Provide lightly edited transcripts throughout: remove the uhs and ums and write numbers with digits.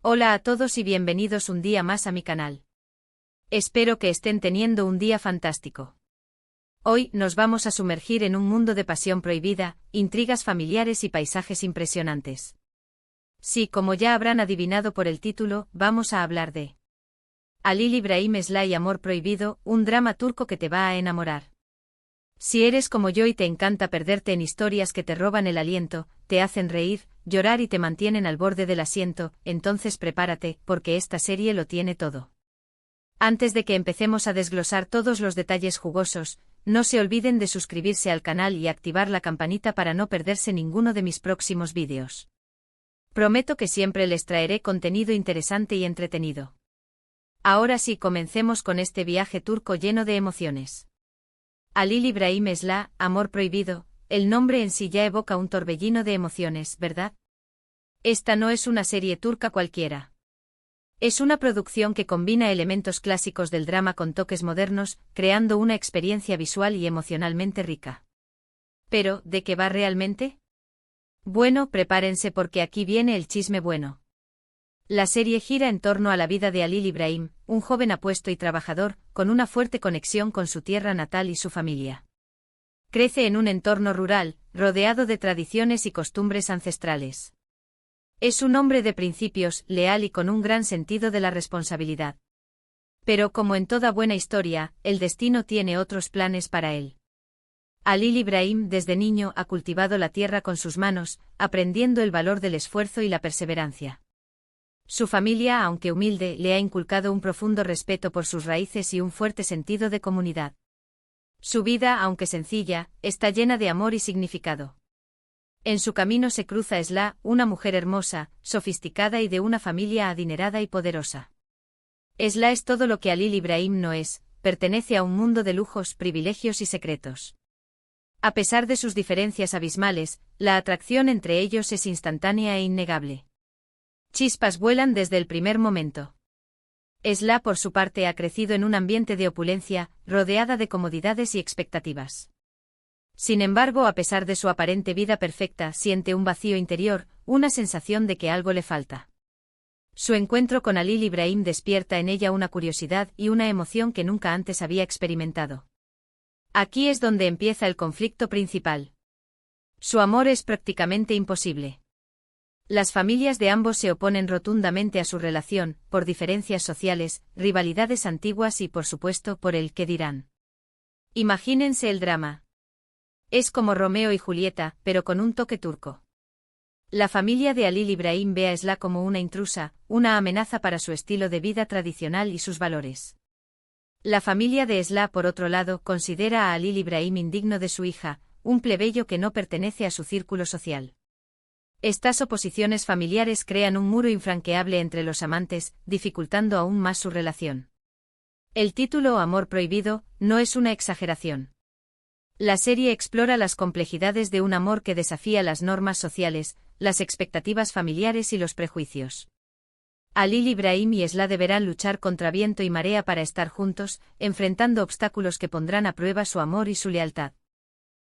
Hola a todos y bienvenidos un día más a mi canal. Espero que estén teniendo un día fantástico. Hoy nos vamos a sumergir en un mundo de pasión prohibida, intrigas familiares y paisajes impresionantes. Sí, como ya habrán adivinado por el título, vamos a hablar de Halil İbrahim Eslay Amor Prohibido, un drama turco que te va a enamorar. Si eres como yo y te encanta perderte en historias que te roban el aliento, te hacen reír, llorar y te mantienen al borde del asiento, entonces prepárate, porque esta serie lo tiene todo. Antes de que empecemos a desglosar todos los detalles jugosos, no se olviden de suscribirse al canal y activar la campanita para no perderse ninguno de mis próximos vídeos. Prometo que siempre les traeré contenido interesante y entretenido. Ahora sí, comencemos con este viaje turco lleno de emociones. Halil İbrahim Eslay, Amor Prohibido, el nombre en sí ya evoca un torbellino de emociones, ¿verdad? Esta no es una serie turca cualquiera. Es una producción que combina elementos clásicos del drama con toques modernos, creando una experiencia visual y emocionalmente rica. Pero, ¿de qué va realmente? Bueno, prepárense porque aquí viene el chisme bueno. La serie gira en torno a la vida de Halil İbrahim, un joven apuesto y trabajador, con una fuerte conexión con su tierra natal y su familia. Crece en un entorno rural, rodeado de tradiciones y costumbres ancestrales. Es un hombre de principios, leal y con un gran sentido de la responsabilidad. Pero como en toda buena historia, el destino tiene otros planes para él. Halil İbrahim desde niño ha cultivado la tierra con sus manos, aprendiendo el valor del esfuerzo y la perseverancia. Su familia, aunque humilde, le ha inculcado un profundo respeto por sus raíces y un fuerte sentido de comunidad. Su vida, aunque sencilla, está llena de amor y significado. En su camino se cruza Eslay, una mujer hermosa, sofisticada y de una familia adinerada y poderosa. Eslay es todo lo que Halil İbrahim no es, pertenece a un mundo de lujos, privilegios y secretos. A pesar de sus diferencias abismales, la atracción entre ellos es instantánea e innegable. Chispas vuelan desde el primer momento. Eslay, por su parte, ha crecido en un ambiente de opulencia, rodeada de comodidades y expectativas. Sin embargo, a pesar de su aparente vida perfecta, siente un vacío interior, una sensación de que algo le falta. Su encuentro con Halil İbrahim despierta en ella una curiosidad y una emoción que nunca antes había experimentado. Aquí es donde empieza el conflicto principal. Su amor es prácticamente imposible. Las familias de ambos se oponen rotundamente a su relación, por diferencias sociales, rivalidades antiguas y, por supuesto, por el qué dirán. Imagínense el drama. Es como Romeo y Julieta, pero con un toque turco. La familia de Halil İbrahim ve a Eslay como una intrusa, una amenaza para su estilo de vida tradicional y sus valores. La familia de Eslay, por otro lado, considera a Halil İbrahim indigno de su hija, un plebeyo que no pertenece a su círculo social. Estas oposiciones familiares crean un muro infranqueable entre los amantes, dificultando aún más su relación. El título Amor Prohibido no es una exageración. La serie explora las complejidades de un amor que desafía las normas sociales, las expectativas familiares y los prejuicios. Halil İbrahim y Eslay deberán luchar contra viento y marea para estar juntos, enfrentando obstáculos que pondrán a prueba su amor y su lealtad.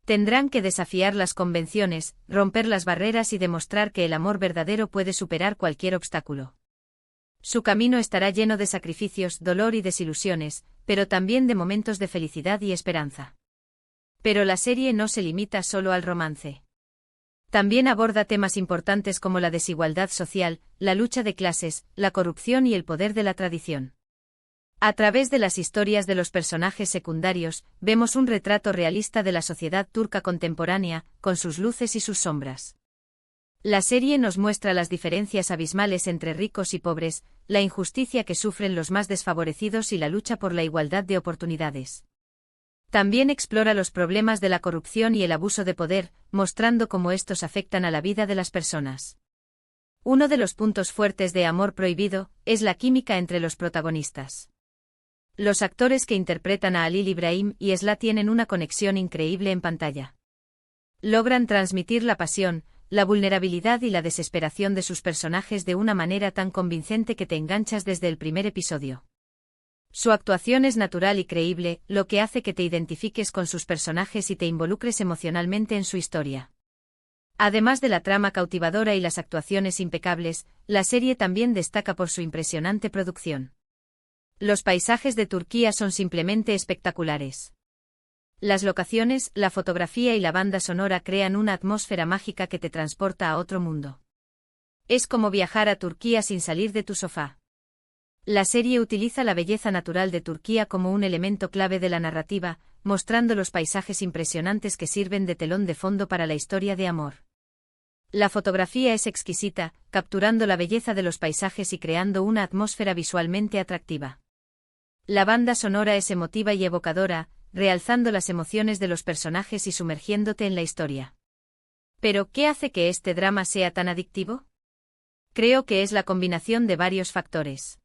Tendrán que desafiar las convenciones, romper las barreras y demostrar que el amor verdadero puede superar cualquier obstáculo. Su camino estará lleno de sacrificios, dolor y desilusiones, pero también de momentos de felicidad y esperanza. Pero la serie no se limita solo al romance. También aborda temas importantes como la desigualdad social, la lucha de clases, la corrupción y el poder de la tradición. A través de las historias de los personajes secundarios, vemos un retrato realista de la sociedad turca contemporánea, con sus luces y sus sombras. La serie nos muestra las diferencias abismales entre ricos y pobres, la injusticia que sufren los más desfavorecidos y la lucha por la igualdad de oportunidades. También explora los problemas de la corrupción y el abuso de poder, mostrando cómo estos afectan a la vida de las personas. Uno de los puntos fuertes de Amor Prohibido es la química entre los protagonistas. Los actores que interpretan a Halil İbrahim y Eslay tienen una conexión increíble en pantalla. Logran transmitir la pasión, la vulnerabilidad y la desesperación de sus personajes de una manera tan convincente que te enganchas desde el primer episodio. Su actuación es natural y creíble, lo que hace que te identifiques con sus personajes y te involucres emocionalmente en su historia. Además de la trama cautivadora y las actuaciones impecables, la serie también destaca por su impresionante producción. Los paisajes de Turquía son simplemente espectaculares. Las locaciones, la fotografía y la banda sonora crean una atmósfera mágica que te transporta a otro mundo. Es como viajar a Turquía sin salir de tu sofá. La serie utiliza la belleza natural de Turquía como un elemento clave de la narrativa, mostrando los paisajes impresionantes que sirven de telón de fondo para la historia de amor. La fotografía es exquisita, capturando la belleza de los paisajes y creando una atmósfera visualmente atractiva. La banda sonora es emotiva y evocadora, realzando las emociones de los personajes y sumergiéndote en la historia. ¿Pero qué hace que este drama sea tan adictivo? Creo que es la combinación de varios factores.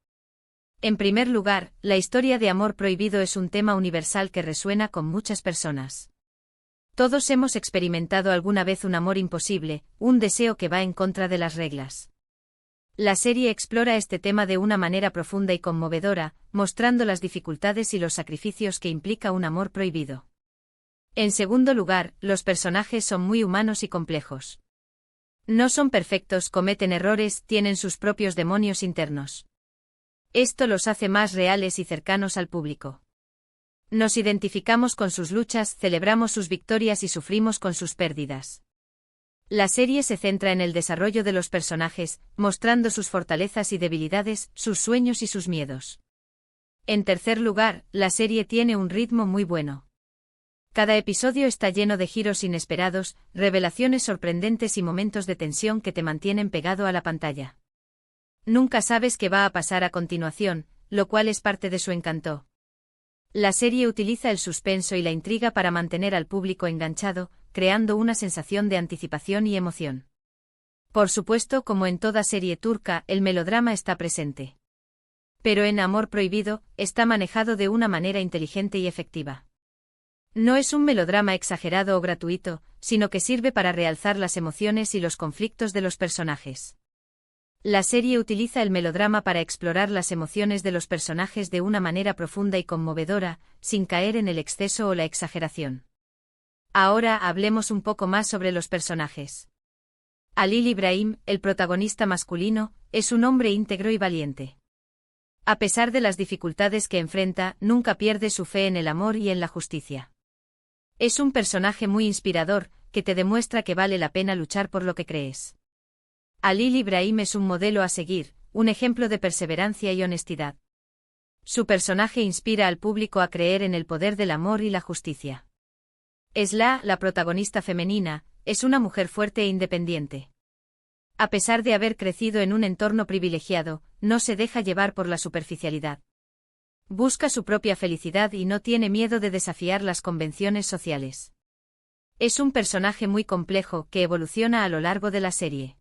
En primer lugar, la historia de amor prohibido es un tema universal que resuena con muchas personas. Todos hemos experimentado alguna vez un amor imposible, un deseo que va en contra de las reglas. La serie explora este tema de una manera profunda y conmovedora, mostrando las dificultades y los sacrificios que implica un amor prohibido. En segundo lugar, los personajes son muy humanos y complejos. No son perfectos, cometen errores, tienen sus propios demonios internos. Esto los hace más reales y cercanos al público. Nos identificamos con sus luchas, celebramos sus victorias y sufrimos con sus pérdidas. La serie se centra en el desarrollo de los personajes, mostrando sus fortalezas y debilidades, sus sueños y sus miedos. En tercer lugar, la serie tiene un ritmo muy bueno. Cada episodio está lleno de giros inesperados, revelaciones sorprendentes y momentos de tensión que te mantienen pegado a la pantalla. Nunca sabes qué va a pasar a continuación, lo cual es parte de su encanto. La serie utiliza el suspenso y la intriga para mantener al público enganchado, creando una sensación de anticipación y emoción. Por supuesto, como en toda serie turca, el melodrama está presente. Pero en Amor Prohibido, está manejado de una manera inteligente y efectiva. No es un melodrama exagerado o gratuito, sino que sirve para realzar las emociones y los conflictos de los personajes. La serie utiliza el melodrama para explorar las emociones de los personajes de una manera profunda y conmovedora, sin caer en el exceso o la exageración. Ahora hablemos un poco más sobre los personajes. Halil İbrahim, el protagonista masculino, es un hombre íntegro y valiente. A pesar de las dificultades que enfrenta, nunca pierde su fe en el amor y en la justicia. Es un personaje muy inspirador, que te demuestra que vale la pena luchar por lo que crees. Halil İbrahim es un modelo a seguir, un ejemplo de perseverancia y honestidad. Su personaje inspira al público a creer en el poder del amor y la justicia. Esla, la protagonista femenina, es una mujer fuerte e independiente. A pesar de haber crecido en un entorno privilegiado, no se deja llevar por la superficialidad. Busca su propia felicidad y no tiene miedo de desafiar las convenciones sociales. Es un personaje muy complejo que evoluciona a lo largo de la serie.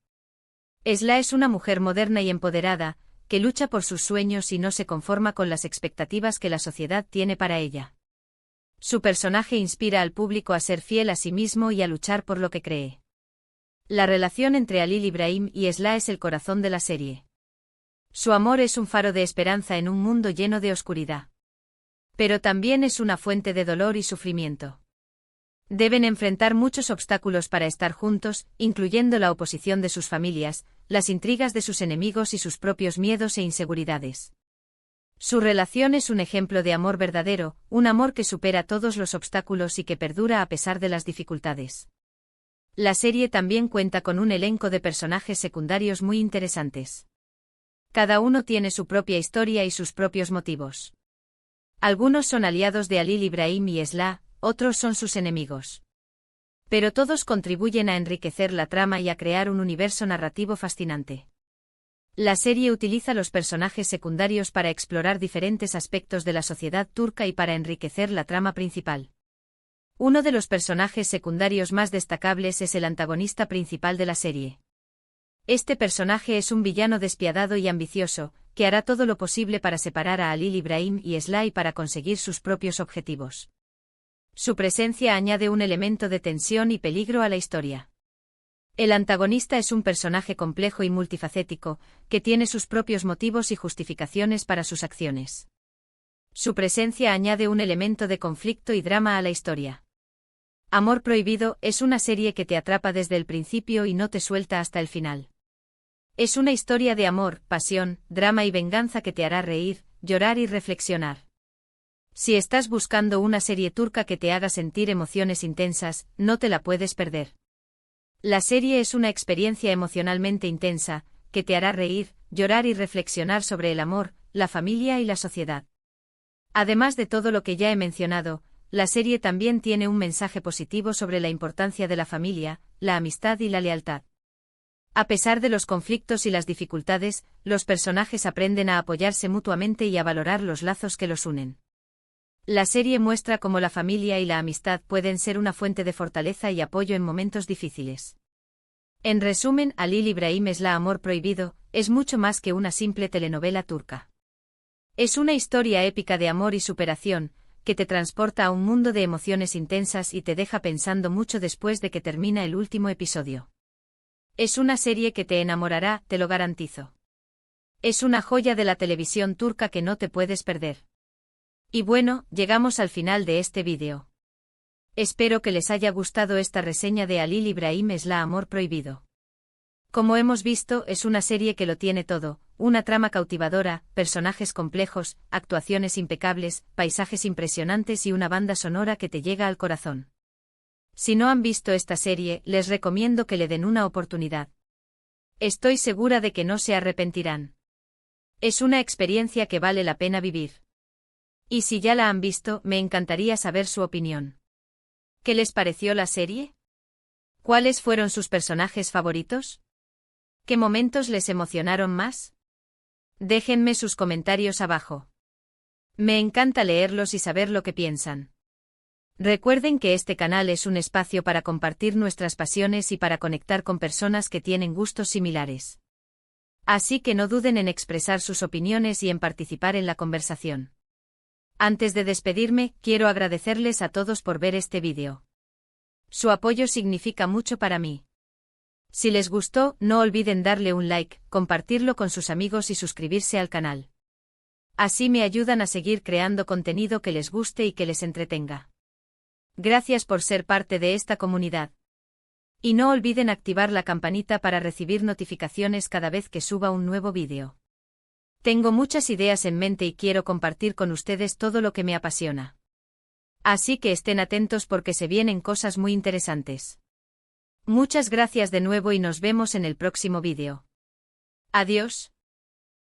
Esla es una mujer moderna y empoderada, que lucha por sus sueños y no se conforma con las expectativas que la sociedad tiene para ella. Su personaje inspira al público a ser fiel a sí mismo y a luchar por lo que cree. La relación entre Halil İbrahim y Esla es el corazón de la serie. Su amor es un faro de esperanza en un mundo lleno de oscuridad. Pero también es una fuente de dolor y sufrimiento. Deben enfrentar muchos obstáculos para estar juntos, incluyendo la oposición de sus familias, las intrigas de sus enemigos y sus propios miedos e inseguridades. Su relación es un ejemplo de amor verdadero, un amor que supera todos los obstáculos y que perdura a pesar de las dificultades. La serie también cuenta con un elenco de personajes secundarios muy interesantes. Cada uno tiene su propia historia y sus propios motivos. Algunos son aliados de Halil İbrahim y Esla, otros son sus enemigos. Pero todos contribuyen a enriquecer la trama y a crear un universo narrativo fascinante. La serie utiliza los personajes secundarios para explorar diferentes aspectos de la sociedad turca y para enriquecer la trama principal. Uno de los personajes secundarios más destacables es el antagonista principal de la serie. Este personaje es un villano despiadado y ambicioso, que hará todo lo posible para separar a Halil İbrahim y Esla y para conseguir sus propios objetivos. Su presencia añade un elemento de tensión y peligro a la historia. El antagonista es un personaje complejo y multifacético, que tiene sus propios motivos y justificaciones para sus acciones. Su presencia añade un elemento de conflicto y drama a la historia. Amor Prohibido es una serie que te atrapa desde el principio y no te suelta hasta el final. Es una historia de amor, pasión, drama y venganza que te hará reír, llorar y reflexionar. Si estás buscando una serie turca que te haga sentir emociones intensas, no te la puedes perder. La serie es una experiencia emocionalmente intensa, que te hará reír, llorar y reflexionar sobre el amor, la familia y la sociedad. Además de todo lo que ya he mencionado, la serie también tiene un mensaje positivo sobre la importancia de la familia, la amistad y la lealtad. A pesar de los conflictos y las dificultades, los personajes aprenden a apoyarse mutuamente y a valorar los lazos que los unen. La serie muestra cómo la familia y la amistad pueden ser una fuente de fortaleza y apoyo en momentos difíciles. En resumen, Halil İbrahim'le Amor Prohibido es mucho más que una simple telenovela turca. Es una historia épica de amor y superación, que te transporta a un mundo de emociones intensas y te deja pensando mucho después de que termina el último episodio. Es una serie que te enamorará, te lo garantizo. Es una joya de la televisión turca que no te puedes perder. Y bueno, llegamos al final de este vídeo. Espero que les haya gustado esta reseña de Halil İbrahim'le Amor Prohibido. Como hemos visto, es una serie que lo tiene todo, una trama cautivadora, personajes complejos, actuaciones impecables, paisajes impresionantes y una banda sonora que te llega al corazón. Si no han visto esta serie, les recomiendo que le den una oportunidad. Estoy segura de que no se arrepentirán. Es una experiencia que vale la pena vivir. Y si ya la han visto, me encantaría saber su opinión. ¿Qué les pareció la serie? ¿Cuáles fueron sus personajes favoritos? ¿Qué momentos les emocionaron más? Déjenme sus comentarios abajo. Me encanta leerlos y saber lo que piensan. Recuerden que este canal es un espacio para compartir nuestras pasiones y para conectar con personas que tienen gustos similares. Así que no duden en expresar sus opiniones y en participar en la conversación. Antes de despedirme, quiero agradecerles a todos por ver este vídeo. Su apoyo significa mucho para mí. Si les gustó, no olviden darle un like, compartirlo con sus amigos y suscribirse al canal. Así me ayudan a seguir creando contenido que les guste y que les entretenga. Gracias por ser parte de esta comunidad. Y no olviden activar la campanita para recibir notificaciones cada vez que suba un nuevo vídeo. Tengo muchas ideas en mente y quiero compartir con ustedes todo lo que me apasiona. Así que estén atentos porque se vienen cosas muy interesantes. Muchas gracias de nuevo y nos vemos en el próximo vídeo. Adiós.